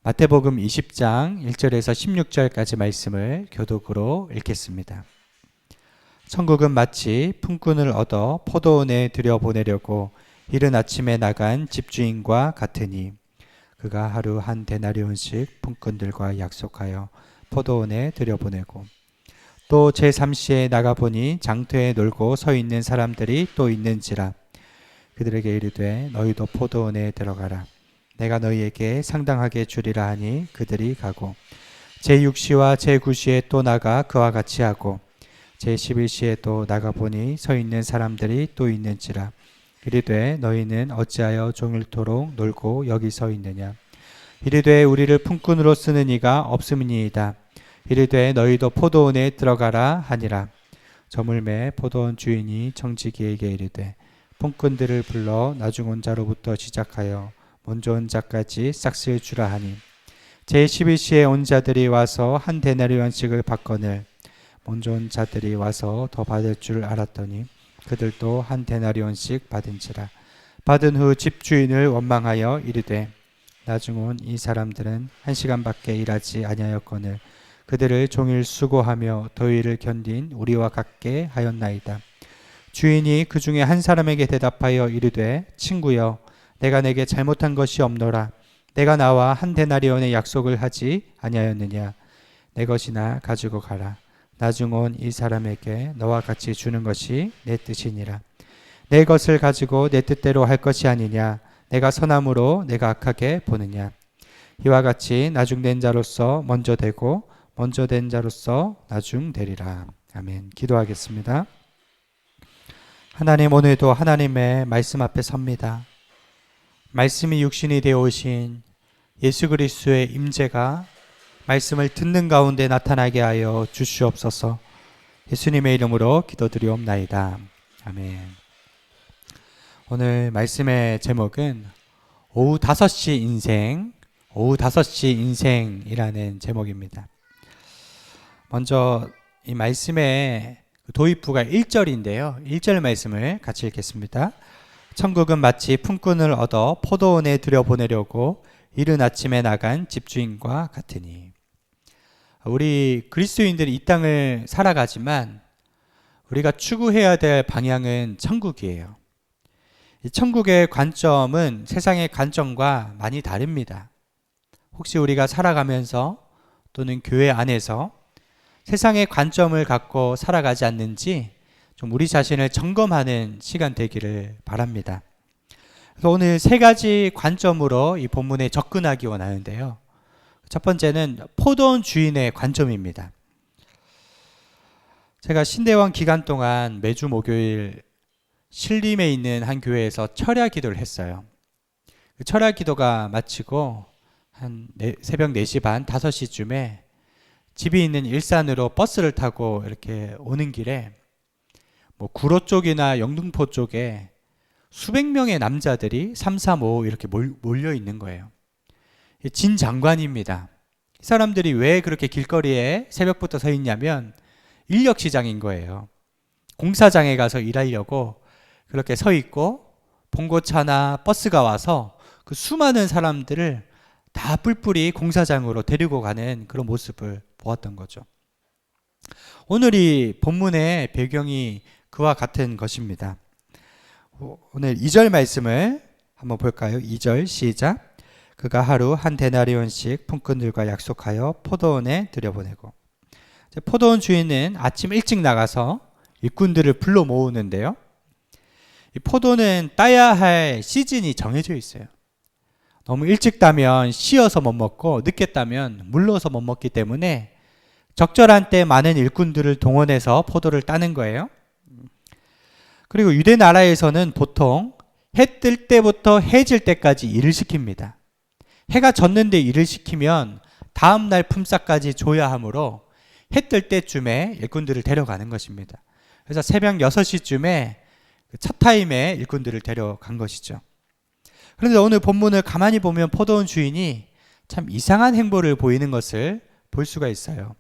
마태복음 20장 1절에서 16절까지 말씀을 교독으로 읽겠습니다. 천국은 마치 품꾼을 얻어 포도원에 들여보내려고 이른 아침에 나간 집주인과 같으니 그가 하루 한 데나리온씩 품꾼들과 약속하여 포도원에 들여보내고 또 제3시에 나가보니 장터에 놀고 서 있는 사람들이 또 있는지라 그들에게 이르되 너희도 포도원에 들어가라. 내가 너희에게 상당하게 주리라 하니 그들이 가고 제6시와 제9시에 또 나가 그와 같이 하고 제11시에 또 나가보니 서 있는 사람들이 또 있는지라 이르되 너희는 어찌하여 종일토록 놀고 여기 서 있느냐. 이르되 우리를 품꾼으로 쓰는 이가 없음이니이다. 이르되 너희도 포도원에 들어가라 하니라. 저물매 포도원 주인이 청지기에게 이르되 품꾼들을 불러 나중 온 자로부터 시작하여 먼저 온 자까지 싹쓸 주라 하니 제11시에 온 자들이 와서 한 데나리온씩을 받거늘 먼저 온 자들이 와서 더 받을 줄 알았더니 그들도 한 데나리온씩 받은지라. 받은 후 집주인을 원망하여 이르되 나중 온 이 사람들은 1시간밖에 일하지 아니하였거늘 그들을 종일 수고하며 더위를 견딘 우리와 같게 하였나이다. 주인이 그 중에 한 사람에게 대답하여 이르되 친구여 내가 내게 잘못한 것이 없노라. 내가 나와 한 데나리온의 약속을 하지 아니하였느냐. 내 것이나 가지고 가라. 나중 온 이 사람에게 너와 같이 주는 것이 내 뜻이니라. 내 것을 가지고 내 뜻대로 할 것이 아니냐. 내가 선함으로 내가 악하게 보느냐. 이와 같이 나중된 자로서 먼저 되고 먼저 된 자로서 나중되리라. 아멘. 기도하겠습니다. 하나님, 오늘도 하나님의 말씀 앞에 섭니다. 말씀이 육신이 되어 오신 예수 그리스도의 임재가 말씀을 듣는 가운데 나타나게 하여 주시옵소서. 예수님의 이름으로 기도드리옵나이다. 아멘. 오늘 말씀의 제목은 오후 5시 인생, 오후 5시 인생이라는 제목입니다. 먼저 이 말씀의 도입부가 1절인데요. 1절 말씀을 같이 읽겠습니다. 천국은 마치 품꾼을 얻어 포도원에 들여보내려고 이른 아침에 나간 집주인과 같으니. 우리 그리스도인들이 이 땅을 살아가지만 우리가 추구해야 될 방향은 천국이에요. 이 천국의 관점은 세상의 관점과 많이 다릅니다. 혹시 우리가 살아가면서 또는 교회 안에서 세상의 관점을 갖고 살아가지 않는지 좀 우리 자신을 점검하는 시간 되기를 바랍니다. 그래서 오늘 3가지 관점으로 이 본문에 접근하기 원하는데요. 첫 번째는 포도원 주인의 관점입니다. 제가 신대원 기간 동안 매주 목요일 신림에 있는 한 교회에서 철야 기도를 했어요. 그 철야 기도가 마치고 한 새벽 4시 반, 5시쯤에 집이 있는 일산으로 버스를 타고 이렇게 오는 길에 구로 쪽이나 영등포 쪽에 수백 명의 남자들이 3, 4, 5 이렇게 몰려 있는 거예요. 진 장관입니다. 이 사람들이 왜 그렇게 길거리에 새벽부터 서 있냐면 인력시장인 거예요. 공사장에 가서 일하려고 그렇게 서 있고 봉고차나 버스가 와서 그 수많은 사람들을 다 뿔뿔이 공사장으로 데리고 가는 그런 모습을 보았던 거죠. 오늘 이 본문의 배경이 그와 같은 것입니다. 오늘 2절 말씀을 한번 볼까요? 2절 시작. 그가 하루 한 데나리온씩 품꾼들과 약속하여 포도원에 들여보내고. 포도원 주인은 아침 일찍 나가서 일꾼들을 불러 모으는데요. 이 포도는 따야 할 시즌이 정해져 있어요. 너무 일찍 따면 쉬어서 못 먹고 늦게 따면 물러서 못 먹기 때문에 적절한 때 많은 일꾼들을 동원해서 포도를 따는 거예요. 그리고 유대 나라에서는 보통 해 뜰 때부터 해 질 때까지 일을 시킵니다. 해가 졌는데 일을 시키면 다음 날 품삯까지 줘야 하므로 해 뜰 때쯤에 일꾼들을 데려가는 것입니다. 그래서 새벽 6시쯤에 첫 타임에 일꾼들을 데려간 것이죠. 그런데 오늘 본문을 가만히 보면 포도원 주인이 참 이상한 행보를 보이는 것을 볼 수가 있어요.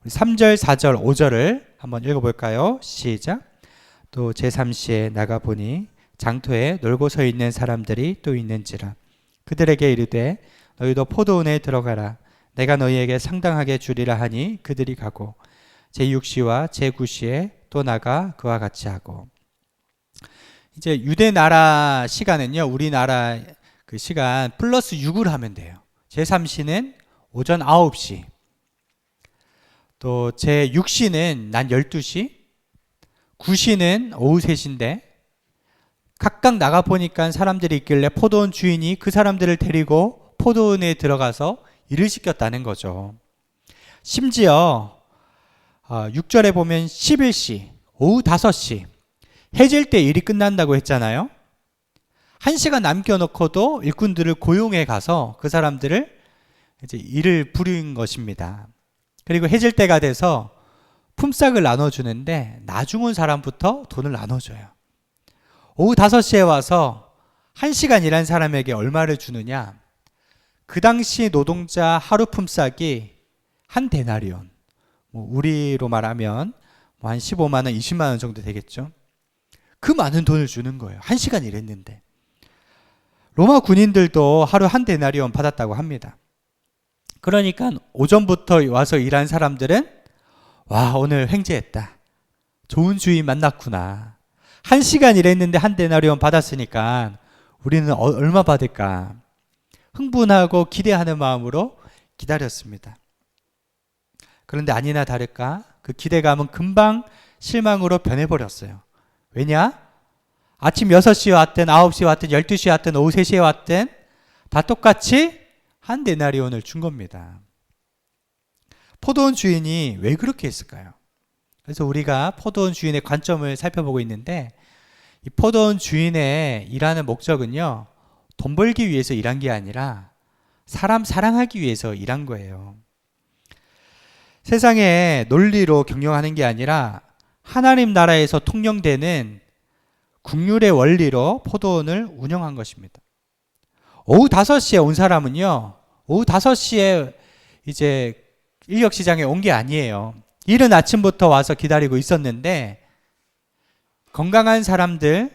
3절, 4절, 5절을 한번 읽어볼까요? 시작. 또 제3시에 나가보니 장터에 놀고 서 있는 사람들이 또 있는지라. 그들에게 이르되 너희도 포도원에 들어가라. 내가 너희에게 상당하게 주리라 하니 그들이 가고 제6시와 제9시에 또 나가 그와 같이 하고. 이제 유대 나라 시간은요, 우리나라 그 시간 플러스 6을 하면 돼요. 제3시는 오전 9시, 또 제6시는 낮 12시, 9시는 오후 3시인데 각각 나가보니까 사람들이 있길래 포도원 주인이 그 사람들을 데리고 포도원에 들어가서 일을 시켰다는 거죠. 심지어 6절에 보면 11시, 오후 5시, 해질 때 일이 끝난다고 했잖아요. 1시간 남겨놓고도 일꾼들을 고용해 가서 그 사람들을 이제 일을 부린 것입니다. 그리고 해질 때가 돼서 품삯을 나눠주는데 나중 온 사람부터 돈을 나눠줘요. 오후 5시에 와서 1시간 일한 사람에게 얼마를 주느냐? 그 당시 노동자 하루 품삯이 한 데나리온, 우리로 말하면 한 15만 원, 20만 원 정도 되겠죠. 그 많은 돈을 주는 거예요. 1시간 일했는데. 로마 군인들도 하루 한 데나리온 받았다고 합니다. 그러니까 오전부터 와서 일한 사람들은 와, 오늘 횡재했다. 좋은 주인 만났구나. 1시간 일했는데 한 데나리온 받았으니까 우리는 얼마 받을까? 흥분하고 기대하는 마음으로 기다렸습니다. 그런데 아니나 다를까 그 기대감은 금방 실망으로 변해버렸어요. 왜냐? 아침 6시에 왔든 9시에 왔든 12시에 왔든 오후 3시에 왔든 다 똑같이 한 데나리온을 준 겁니다. 포도원 주인이 왜 그렇게 했을까요? 그래서 우리가 포도원 주인의 관점을 살펴보고 있는데 이 포도원 주인의 일하는 목적은요, 돈 벌기 위해서 일한 게 아니라 사람 사랑하기 위해서 일한 거예요. 세상의 논리로 경영하는 게 아니라 하나님 나라에서 통용되는 국률의 원리로 포도원을 운영한 것입니다. 오후 5시에 온 사람은요, 오후 5시에 이제 인력시장에 온 게 아니에요. 이른 아침부터 와서 기다리고 있었는데 건강한 사람들,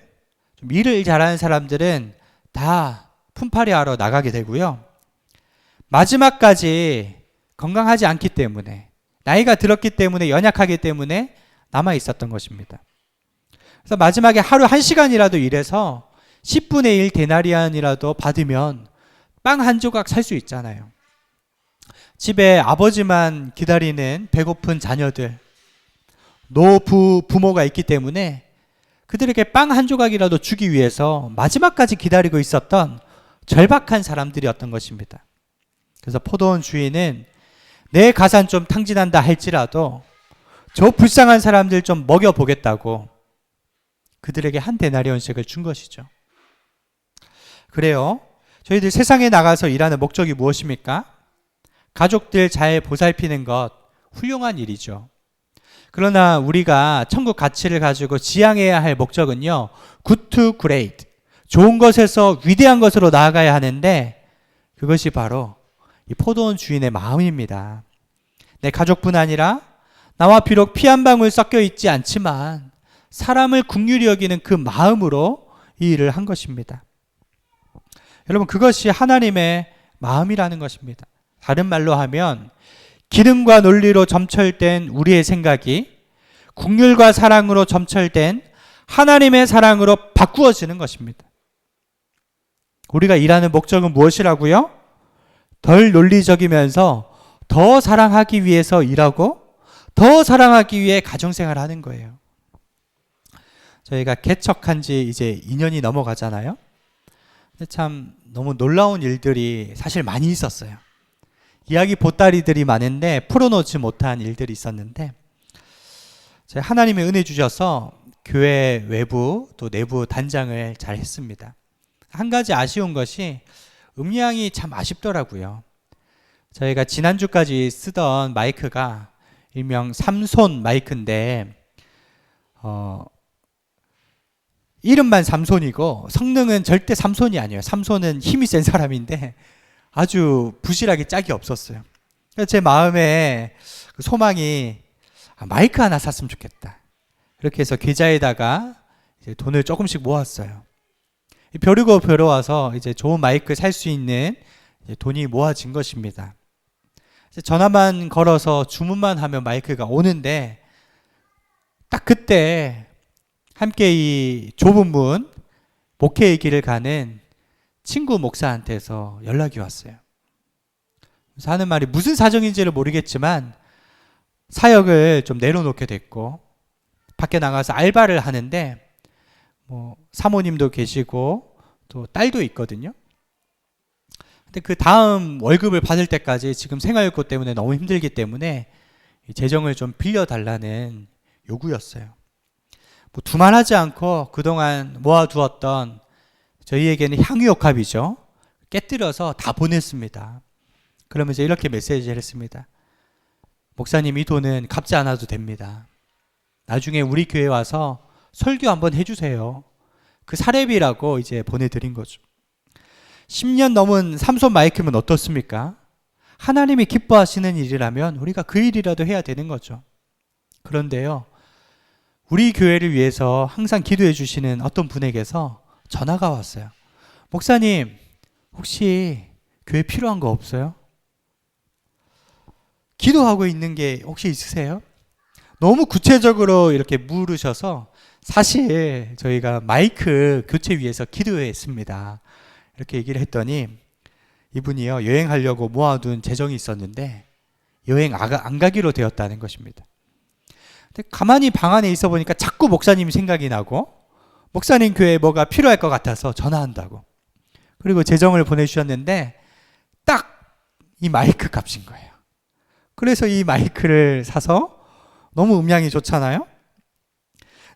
좀 일을 잘하는 사람들은 다 품팔이 하러 나가게 되고요. 마지막까지 건강하지 않기 때문에, 나이가 들었기 때문에, 연약하기 때문에 남아 있었던 것입니다. 그래서 마지막에 하루 1시간이라도 일해서 10분의 1 데나리안이라도 받으면 빵 한 조각 살 수 있잖아요. 집에 아버지만 기다리는 배고픈 자녀들, 부모가 있기 때문에 그들에게 빵 한 조각이라도 주기 위해서 마지막까지 기다리고 있었던 절박한 사람들이었던 것입니다. 그래서 포도원 주인은 내 가산 좀 탕진한다 할지라도 저 불쌍한 사람들 좀 먹여보겠다고 그들에게 한 데나리온씩을 준 것이죠. 그래요. 저희들 세상에 나가서 일하는 목적이 무엇입니까? 가족들 잘 보살피는 것, 훌륭한 일이죠. 그러나 우리가 천국 가치를 가지고 지향해야 할 목적은요, good to great, 좋은 것에서 위대한 것으로 나아가야 하는데 그것이 바로 이 포도원 주인의 마음입니다. 내 가족뿐 아니라 나와 비록 피 한 방울 섞여 있지 않지만 사람을 긍휼히 여기는 그 마음으로 이 일을 한 것입니다. 여러분, 그것이 하나님의 마음이라는 것입니다. 다른 말로 하면 기름과 논리로 점철된 우리의 생각이 긍휼과 사랑으로 점철된 하나님의 사랑으로 바꾸어지는 것입니다. 우리가 일하는 목적은 무엇이라고요? 덜 논리적이면서 더 사랑하기 위해서 일하고 더 사랑하기 위해 가정생활을 하는 거예요. 저희가 개척한 지 이제 2년이 넘어가잖아요. 근데 참 너무 놀라운 일들이 사실 많이 있었어요. 이야기 보따리들이 많은데 풀어놓지 못한 일들이 있었는데 하나님의 은혜 주셔서 교회 외부 또 내부 단장을 잘 했습니다. 한 가지 아쉬운 것이 음량이 참 아쉽더라고요. 저희가 지난주까지 쓰던 마이크가 일명 삼손 마이크인데 이름만 삼손이고 성능은 절대 삼손이 아니에요. 삼손은 힘이 센 사람인데 아주 부실하게 짝이 없었어요. 그래서 제 마음에 소망이 마이크 하나 샀으면 좋겠다. 그렇게 해서 계좌에다가 이제 돈을 조금씩 모았어요. 벼르고 벼러와서 이제 좋은 마이크 살 수 있는 이제 돈이 모아진 것입니다. 전화만 걸어서 주문만 하면 마이크가 오는데 딱 그때 함께 이 좁은 문 목회의 길을 가는 친구 목사한테서 연락이 왔어요. 그래서 하는 말이 무슨 사정인지를 모르겠지만 사역을 좀 내려놓게 됐고 밖에 나가서 알바를 하는데 뭐 사모님도 계시고 또 딸도 있거든요. 근데 그 다음 월급을 받을 때까지 지금 생활고 때문에 너무 힘들기 때문에 재정을 좀 빌려달라는 요구였어요. 뭐 두말하지 않고 그동안 모아두었던 저희에게는 향유옥합이죠. 깨뜨려서 다 보냈습니다. 그러면서 이렇게 메시지를 했습니다. 목사님, 이 돈은 갚지 않아도 됩니다. 나중에 우리 교회 와서 설교 한번 해주세요. 그 사례비라고 이제 보내드린 거죠. 10년 넘은 삼손 마이크면 어떻습니까? 하나님이 기뻐하시는 일이라면 우리가 그 일이라도 해야 되는 거죠. 그런데요, 우리 교회를 위해서 항상 기도해 주시는 어떤 분에게서 전화가 왔어요. 목사님, 혹시 교회 필요한 거 없어요? 기도하고 있는 게 혹시 있으세요? 너무 구체적으로 이렇게 물으셔서 사실 저희가 마이크 교체 위해서 기도했습니다. 이렇게 얘기를 했더니 이분이요, 여행하려고 모아둔 재정이 있었는데 여행 안 가기로 되었다는 것입니다. 근데 가만히 방 안에 있어 보니까 자꾸 목사님 생각이 나고 목사님 교회에 뭐가 필요할 것 같아서 전화한다고. 그리고 재정을 보내주셨는데 딱 이 마이크 값인 거예요. 그래서 이 마이크를 사서 너무 음량이 좋잖아요.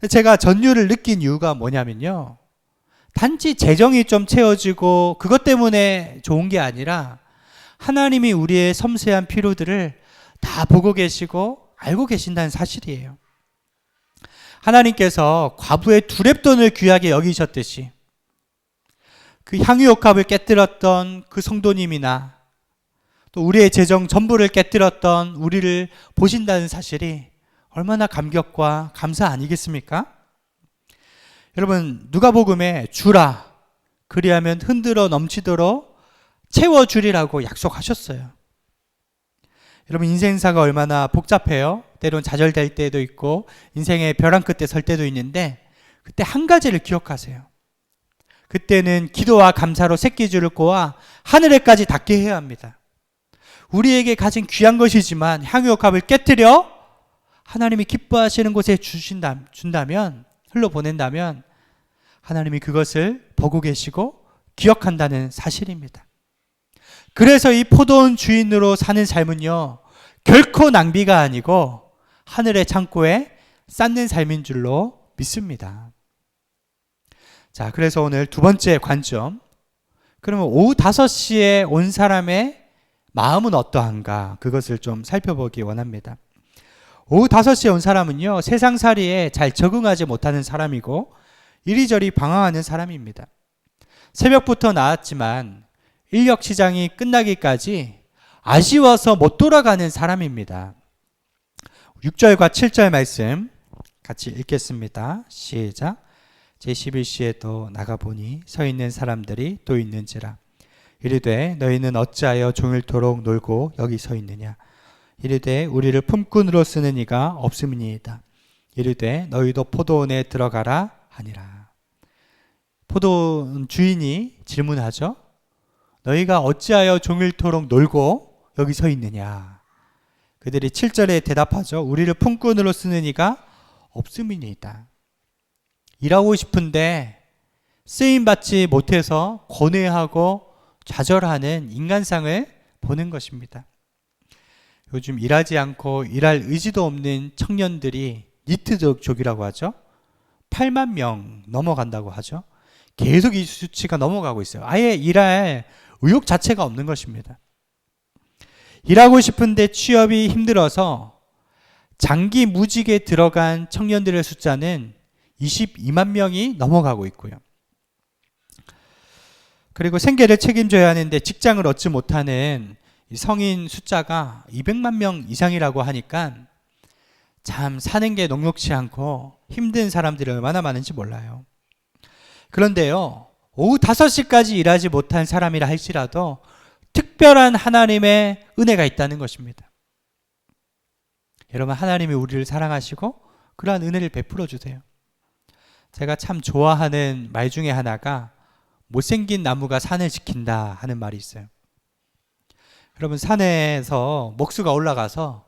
제가 전율을 느낀 이유가 뭐냐면요, 단지 재정이 좀 채워지고 그것 때문에 좋은 게 아니라 하나님이 우리의 섬세한 필요들을 다 보고 계시고 알고 계신다는 사실이에요. 하나님께서 과부의 두렙돈을 귀하게 여기셨듯이 그 향유옥합을 깨뜨렸던 그 성도님이나 또 우리의 재정 전부를 깨뜨렸던 우리를 보신다는 사실이 얼마나 감격과 감사 아니겠습니까? 여러분, 누가복음에 주라, 그리하면 흔들어 넘치도록 채워주리라고 약속하셨어요. 여러분, 인생사가 얼마나 복잡해요. 때론 좌절될 때도 있고 인생의 벼랑 끝에 설 때도 있는데 그때 한 가지를 기억하세요. 그때는 기도와 감사로 새끼줄을 꼬아 하늘에까지 닿게 해야 합니다. 우리에게 가진 귀한 것이지만 향유옥합을 깨뜨려 하나님이 기뻐하시는 곳에 준다면, 흘러보낸다면 하나님이 그것을 보고 계시고 기억한다는 사실입니다. 그래서 이 포도원 주인으로 사는 삶은요, 결코 낭비가 아니고 하늘의 창고에 쌓는 삶인 줄로 믿습니다. 자, 그래서 오늘 두 번째 관점, 그러면 오후 5시에 온 사람의 마음은 어떠한가, 그것을 좀 살펴보기 원합니다. 오후 5시에 온 사람은요, 세상살이에 잘 적응하지 못하는 사람이고 이리저리 방황하는 사람입니다. 새벽부터 나왔지만 인력시장이 끝나기까지 아쉬워서 못 돌아가는 사람입니다. 6절과 7절 말씀 같이 읽겠습니다. 시작. 제11시에도 나가보니 서 있는 사람들이 또 있는지라. 이르되 너희는 어찌하여 종일토록 놀고 여기 서 있느냐. 이르되 우리를 품꾼으로 쓰는 이가 없음이니이다. 이르되 너희도 포도원에 들어가라 하니라. 포도원 주인이 질문하죠. 너희가 어찌하여 종일토록 놀고 여기 서 있느냐. 그들이 7절에 대답하죠. 우리를 품꾼으로 쓰는 이가 없음이니이다. 일하고 싶은데 쓰임받지 못해서 고뇌하고 좌절하는 인간상을 보는 것입니다. 요즘 일하지 않고 일할 의지도 없는 청년들이 니트족이라고 하죠. 8만 명 넘어간다고 하죠. 계속 이 수치가 넘어가고 있어요. 아예 일할 의욕 자체가 없는 것입니다. 일하고 싶은데 취업이 힘들어서 장기 무직에 들어간 청년들의 숫자는 22만 명이 넘어가고 있고요. 그리고 생계를 책임져야 하는데 직장을 얻지 못하는 성인 숫자가 200만 명 이상이라고 하니까 참 사는 게 녹록치 않고 힘든 사람들이 얼마나 많은지 몰라요. 그런데요, 오후 5시까지 일하지 못한 사람이라 할지라도 특별한 하나님의 은혜가 있다는 것입니다. 여러분, 하나님이 우리를 사랑하시고 그러한 은혜를 베풀어 주세요. 제가 참 좋아하는 말 중에 하나가 못생긴 나무가 산을 지킨다 하는 말이 있어요. 여러분, 산에서 목수가 올라가서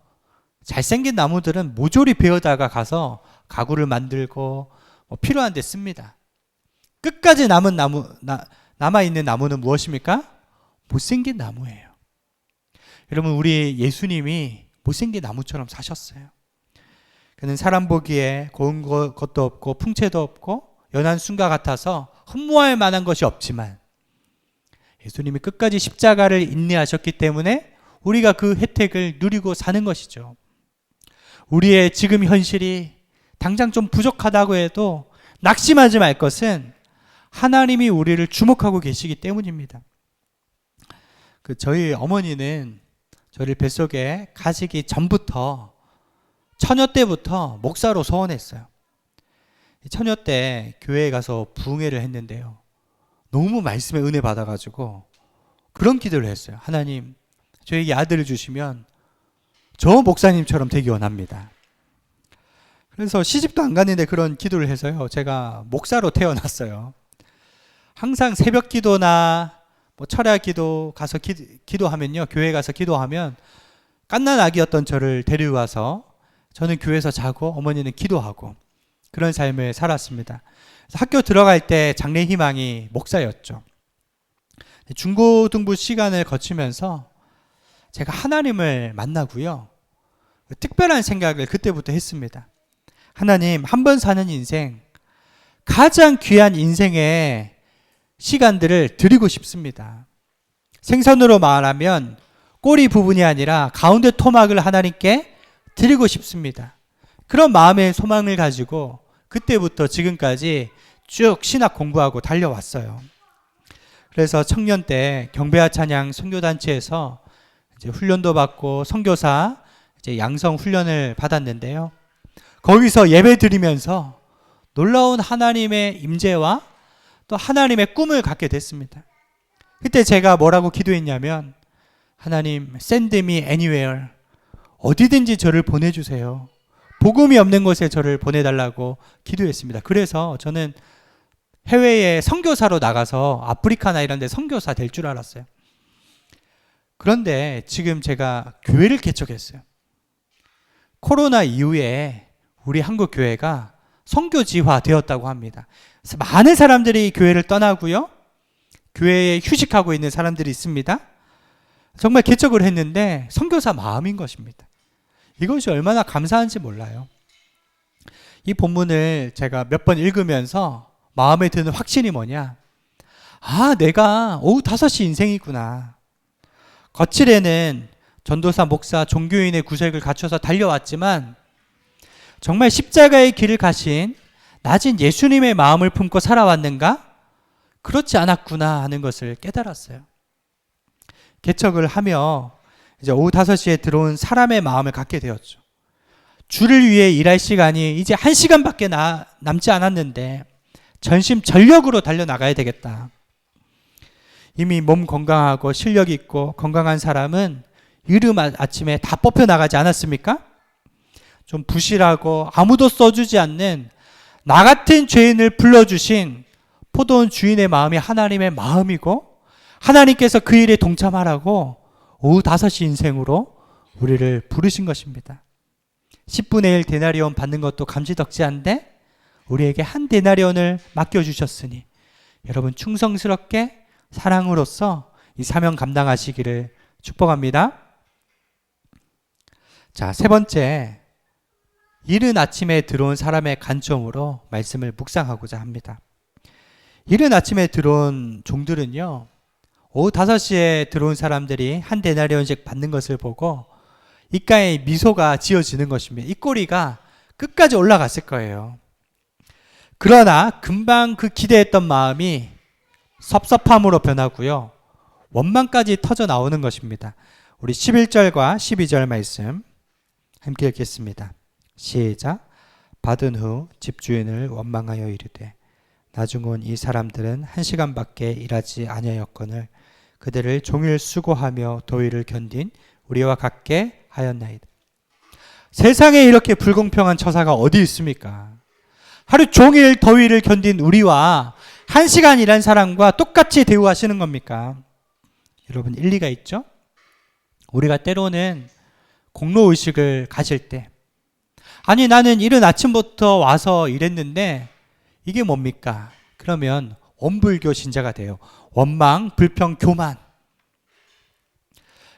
잘생긴 나무들은 모조리 베어다가 가서 가구를 만들고 필요한 데 씁니다. 끝까지 남아있는 나무는 무엇입니까? 못생긴 나무예요. 여러분, 우리 예수님이 못생긴 나무처럼 사셨어요. 그는 사람 보기에 고운 것도 없고 풍채도 없고 연한 순과 같아서 흠모할 만한 것이 없지만 예수님이 끝까지 십자가를 인내하셨기 때문에 우리가 그 혜택을 누리고 사는 것이죠. 우리의 지금 현실이 당장 좀 부족하다고 해도 낙심하지 말 것은 하나님이 우리를 주목하고 계시기 때문입니다. 저희 어머니는 저를 뱃속에 가지기 전부터 처녀 때부터 목사로 소원했어요. 처녀 때 교회에 가서 부흥회를 했는데요. 너무 말씀에 은혜 받아가지고 그런 기도를 했어요. 하나님, 저에게 아들을 주시면 저 목사님처럼 되기 원합니다. 그래서 시집도 안 갔는데 그런 기도를 해서요. 제가 목사로 태어났어요. 항상 새벽 기도나 철야 기도 가서 기도하면요. 교회 가서 기도하면 갓난 아기였던 저를 데려와서 저는 교회에서 자고 어머니는 기도하고 그런 삶을 살았습니다. 학교 들어갈 때 장래 희망이 목사였죠. 중고등부 시간을 거치면서 제가 하나님을 만나고요. 특별한 생각을 그때부터 했습니다. 하나님, 한 번 사는 인생, 가장 귀한 인생의 시간들을 드리고 싶습니다. 생선으로 말하면 꼬리 부분이 아니라 가운데 토막을 하나님께 드리고 싶습니다. 그런 마음의 소망을 가지고 그때부터 지금까지 쭉 신학 공부하고 달려왔어요. 그래서 청년 때 경배와 찬양 선교단체에서 이제 훈련도 받고 선교사 이제 양성 훈련을 받았는데요. 거기서 예배 드리면서 놀라운 하나님의 임재와 또 하나님의 꿈을 갖게 됐습니다. 그때 제가 뭐라고 기도했냐면, 하나님, send me anywhere. 어디든지 저를 보내주세요. 복음이 없는 곳에 저를 보내달라고 기도했습니다. 그래서 저는 해외에 선교사로 나가서 아프리카나 이런 데 선교사 될 줄 알았어요. 그런데 지금 제가 교회를 개척했어요. 코로나 이후에 우리 한국 교회가 선교지화 되었다고 합니다. 그래서 많은 사람들이 교회를 떠나고요. 교회에 휴식하고 있는 사람들이 있습니다. 정말 개척을 했는데 선교사 마음인 것입니다. 이것이 얼마나 감사한지 몰라요. 이 본문을 제가 몇 번 읽으면서 마음에 드는 확신이 뭐냐? 아, 내가 오후 5시 인생이구나. 거칠에는 전도사, 목사, 종교인의 구색을 갖춰서 달려왔지만 정말 십자가의 길을 가신 낮은 예수님의 마음을 품고 살아왔는가? 그렇지 않았구나 하는 것을 깨달았어요. 개척을 하며 이제 오후 5시에 들어온 사람의 마음을 갖게 되었죠. 주를 위해 일할 시간이 이제 1시간밖에 남지 않았는데 전심전력으로 달려나가야 되겠다. 이미 몸 건강하고 실력 있고 건강한 사람은 이른 아침에 다 뽑혀 나가지 않았습니까? 좀 부실하고 아무도 써주지 않는 나 같은 죄인을 불러주신 포도원 주인의 마음이 하나님의 마음이고 하나님께서 그 일에 동참하라고 오후 5시 인생으로 우리를 부르신 것입니다. 10분의 1 데나리온 받는 것도 감지덕지한데 우리에게 한 데나리온을 맡겨주셨으니 여러분 충성스럽게 사랑으로서 이 사명 감당하시기를 축복합니다. 자, 세 번째, 이른 아침에 들어온 사람의 관점으로 말씀을 묵상하고자 합니다. 이른 아침에 들어온 종들은요, 오후 5시에 들어온 사람들이 한 데나리온씩 받는 것을 보고 입가에 미소가 지어지는 것입니다. 입꼬리가 끝까지 올라갔을 거예요. 그러나 금방 그 기대했던 마음이 섭섭함으로 변하고요, 원망까지 터져 나오는 것입니다. 우리 11절과 12절 말씀 함께 읽겠습니다. 시작. 받은 후 집주인을 원망하여 이르되 나중 온 이 사람들은 1시간밖에 일하지 아니하였거늘 그들을 종일 수고하며 더위를 견딘 우리와 같게 하였나이다. 세상에 이렇게 불공평한 처사가 어디 있습니까? 하루 종일 더위를 견딘 우리와 1시간 일한 사람과 똑같이 대우하시는 겁니까? 여러분, 일리가 있죠? 우리가 때로는 공로의식을 가질 때, 아니 나는 이른 아침부터 와서 일했는데 이게 뭡니까? 그러면 원불교 신자가 돼요. 원망, 불평, 교만.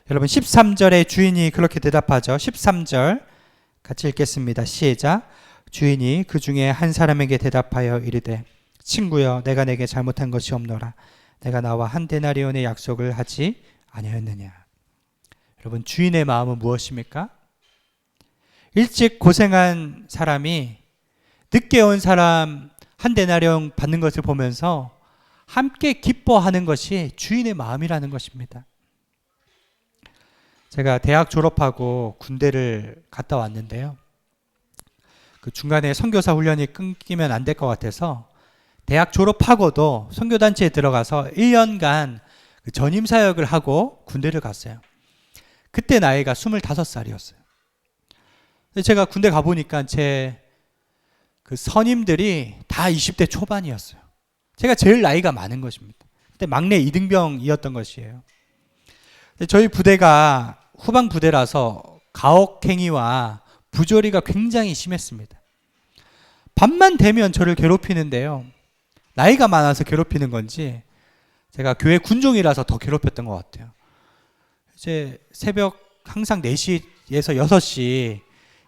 여러분, 13절에 주인이 그렇게 대답하죠. 13절 같이 읽겠습니다. 시작. 주인이 그 중에 한 사람에게 대답하여 이르되 친구여, 내가 내게 잘못한 것이 없노라. 내가 나와 한 데나리온의 약속을 하지 아니하였느냐. 여러분, 주인의 마음은 무엇입니까? 일찍 고생한 사람이 늦게 온 사람 한 데나리온 받는 것을 보면서 함께 기뻐하는 것이 주인의 마음이라는 것입니다. 제가 대학 졸업하고 군대를 갔다 왔는데요. 그 중간에 선교사 훈련이 끊기면 안 될 것 같아서 대학 졸업하고도 선교단체에 들어가서 1년간 전임 사역을 하고 군대를 갔어요. 그때 나이가 25살이었어요. 제가 군대 가보니까 제 그 선임들이 다 20대 초반이었어요. 제가 제일 나이가 많은 것입니다. 그때 막내 이등병이었던 것이에요. 저희 부대가 후방 부대라서 가혹행위와 부조리가 굉장히 심했습니다. 밤만 되면 저를 괴롭히는데요. 나이가 많아서 괴롭히는 건지 제가 교회 군종이라서 더 괴롭혔던 것 같아요. 이제 새벽 항상 4시에서 6시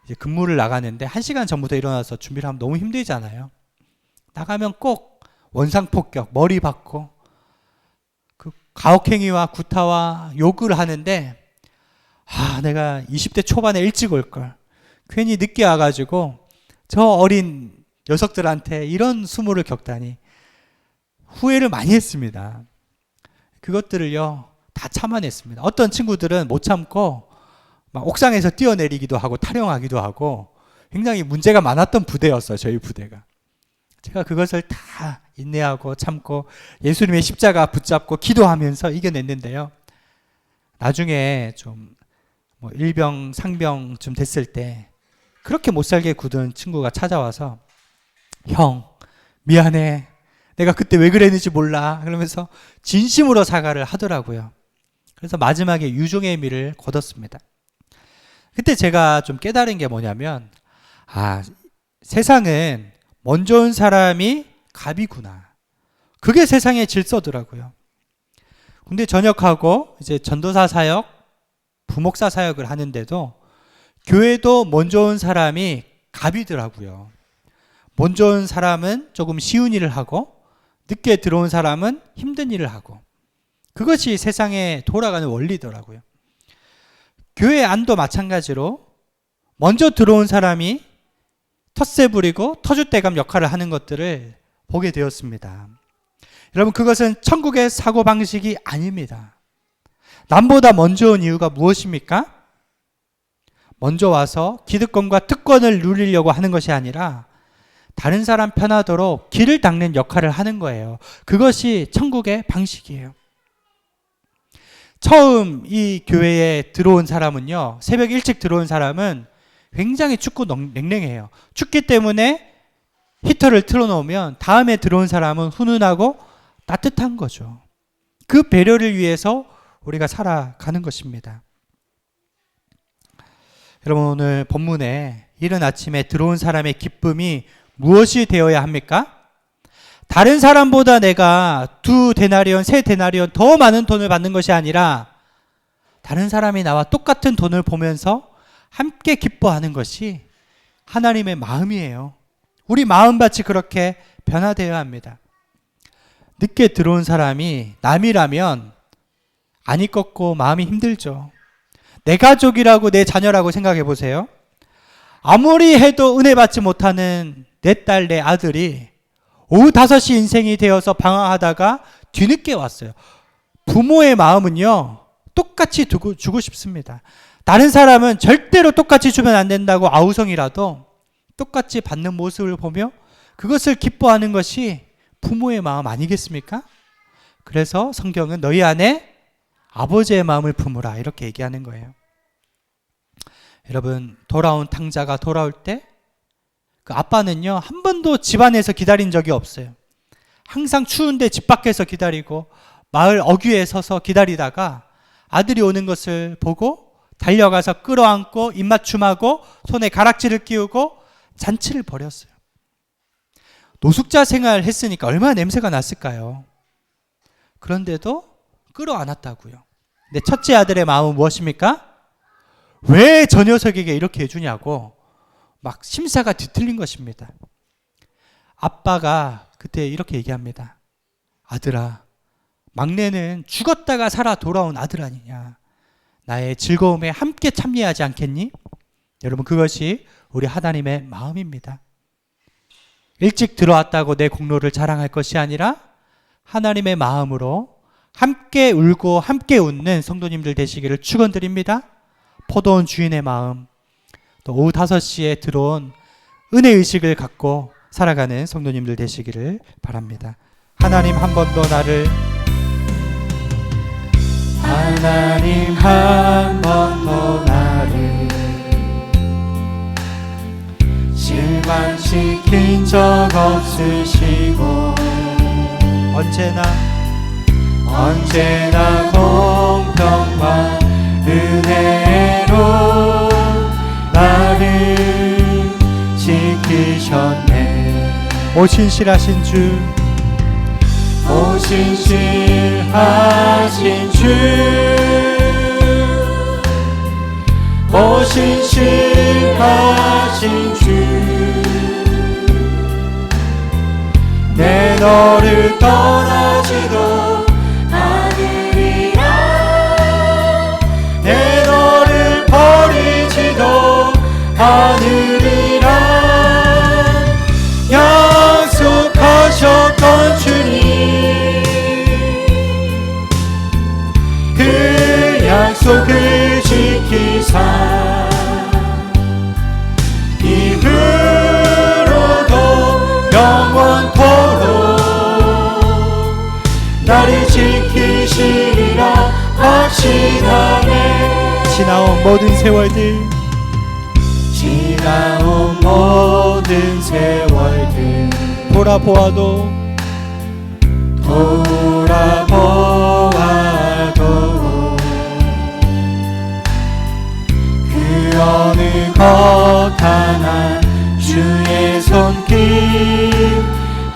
이제 근무를 나가는데 1시간 전부터 일어나서 준비를 하면 너무 힘들잖아요. 나가면 꼭 원상폭격, 머리 박고 그 가혹행위와 구타와 욕을 하는데 내가 20대 초반에 일찍 올걸. 괜히 늦게 와가지고 저 어린 녀석들한테 이런 수모를 겪다니 후회를 많이 했습니다. 그것들을요 다 참아냈습니다. 어떤 친구들은 못 참고 막 옥상에서 뛰어내리기도 하고 타령하기도 하고 굉장히 문제가 많았던 부대였어요. 저희 부대가. 제가 그것을 다 인내하고 참고 예수님의 십자가 붙잡고 기도하면서 이겨냈는데요. 나중에 좀 일병 상병쯤 됐을 때 그렇게 못 살게 굳은 친구가 찾아와서 형 미안해, 내가 그때 왜 그랬는지 몰라 그러면서 진심으로 사과를 하더라고요. 그래서 마지막에 유종의 미를 거뒀습니다. 그때 제가 좀 깨달은 게 뭐냐면 세상은 먼저 온 사람이 갑이구나. 그게 세상의 질서더라고요. 근데 전역하고 이제 전도사 사역, 부목사 사역을 하는데도 교회도 먼저 온 사람이 갑이더라고요. 먼저 온 사람은 조금 쉬운 일을 하고 늦게 들어온 사람은 힘든 일을 하고 그것이 세상에 돌아가는 원리더라고요. 교회 안도 마찬가지로 먼저 들어온 사람이 텃세 부리고 터줏대감 역할을 하는 것들을 보게 되었습니다. 여러분, 그것은 천국의 사고방식이 아닙니다. 남보다 먼저 온 이유가 무엇입니까? 먼저 와서 기득권과 특권을 누리려고 하는 것이 아니라 다른 사람 편하도록 길을 닦는 역할을 하는 거예요. 그것이 천국의 방식이에요. 처음 이 교회에 들어온 사람은요, 새벽 일찍 들어온 사람은 굉장히 춥고 냉랭해요. 춥기 때문에 히터를 틀어놓으면 다음에 들어온 사람은 훈훈하고 따뜻한 거죠. 그 배려를 위해서 우리가 살아가는 것입니다. 여러분, 오늘 본문에 이른 아침에 들어온 사람의 기쁨이 무엇이 되어야 합니까? 다른 사람보다 내가 2데나리온, 3데나리온 더 많은 돈을 받는 것이 아니라 다른 사람이 나와 똑같은 돈을 보면서 함께 기뻐하는 것이 하나님의 마음이에요. 우리 마음밭이 그렇게 변화되어야 합니다. 늦게 들어온 사람이 남이라면 안 이뻤고 마음이 힘들죠. 내 가족이라고 내 자녀라고 생각해 보세요. 아무리 해도 은혜 받지 못하는 내 딸, 내 아들이 오후 5시 인생이 되어서 방황하다가 뒤늦게 왔어요. 부모의 마음은요, 똑같이 주고 싶습니다. 다른 사람은 절대로 똑같이 주면 안 된다고 아우성이라도 똑같이 받는 모습을 보며 그것을 기뻐하는 것이 부모의 마음 아니겠습니까? 그래서 성경은 너희 안에 아버지의 마음을 품으라 이렇게 얘기하는 거예요. 여러분, 돌아온 탕자가 돌아올 때 그 아빠는요 한 번도 집 안에서 기다린 적이 없어요. 항상 추운데 집 밖에서 기다리고 마을 어귀에 서서 기다리다가 아들이 오는 것을 보고 달려가서 끌어안고 입맞춤하고 손에 가락지를 끼우고 잔치를 벌였어요. 노숙자 생활 했으니까 얼마나 냄새가 났을까요? 그런데도 끌어안았다고요. 근데 첫째 아들의 마음은 무엇입니까? 왜 저 녀석에게 이렇게 해주냐고 막 심사가 뒤틀린 것입니다. 아빠가 그때 이렇게 얘기합니다. 아들아, 막내는 죽었다가 살아 돌아온 아들 아니냐. 나의 즐거움에 함께 참여하지 않겠니? 여러분, 그것이 우리 하나님의 마음입니다. 일찍 들어왔다고 내 공로를 자랑할 것이 아니라 하나님의 마음으로 함께 울고 함께 웃는 성도님들 되시기를 축원드립니다. 포도원 주인의 마음, 또 오후 5시에 들어온 은혜의식을 갖고 살아가는 성도님들 되시기를 바랍니다. 하나님 한 번도 나를 하나님 한 번도 나를 실망시킨 적 없으시고 언제나 공평과 은혜로 나를 지키셨네. 오 신실하신 주, 오 신실하신 주, 오 신실하신 주, 내 너를 떠나지도 않으리라, 내 너를 버리지도 않으리라. 약속하셨던 주님, 그 약속을 지키사 이후로도 영원토록 나를 지키시리라 확신하네. 지나온 모든 세월들, 지나온 모든 세월들 돌아보아도 그 어느 것 하나 주의 손길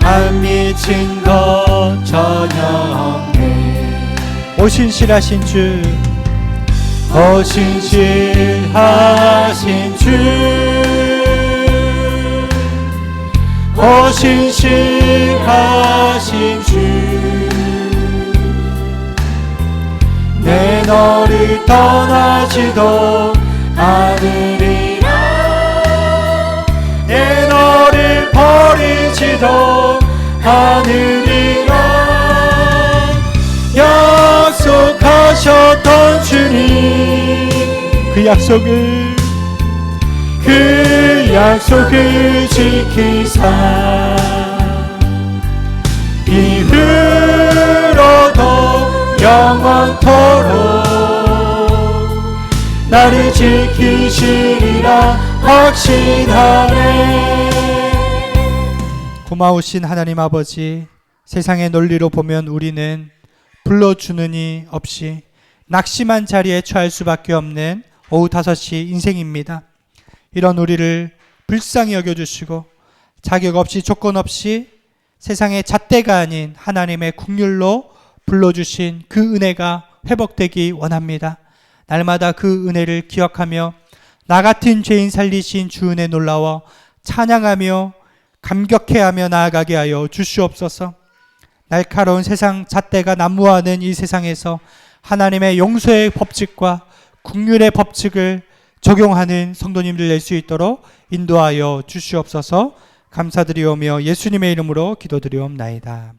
안 미친 것 전혀 없네. 오 신실하신 주, 오 신실하신 주, 오 신실하신 주, 내 너를 떠나지도 않으리라, 내 너를 버리지도 않으리라. 약속하셨던 주님, 그 약속을 지키사 이후로도 영원토록 나를 지키시리라 확신하네. 고마우신 하나님 아버지, 세상의 논리로 보면 우리는 불러주느니 없이 낙심한 자리에 처할 수밖에 없는 오후 5시 인생입니다. 이런 우리를 불쌍히 여겨주시고 자격 없이 조건 없이 세상의 잣대가 아닌 하나님의 국률로 불러주신 그 은혜가 회복되기 원합니다. 날마다 그 은혜를 기억하며 나 같은 죄인 살리신 주 은혜 놀라워 찬양하며 감격해하며 나아가게 하여 주시옵소서. 날카로운 세상 잣대가 난무하는 이 세상에서 하나님의 용서의 법칙과 국률의 법칙을 적용하는 성도님들 될 수 있도록 인도하여 주시옵소서. 감사드리오며 예수님의 이름으로 기도드리옵나이다.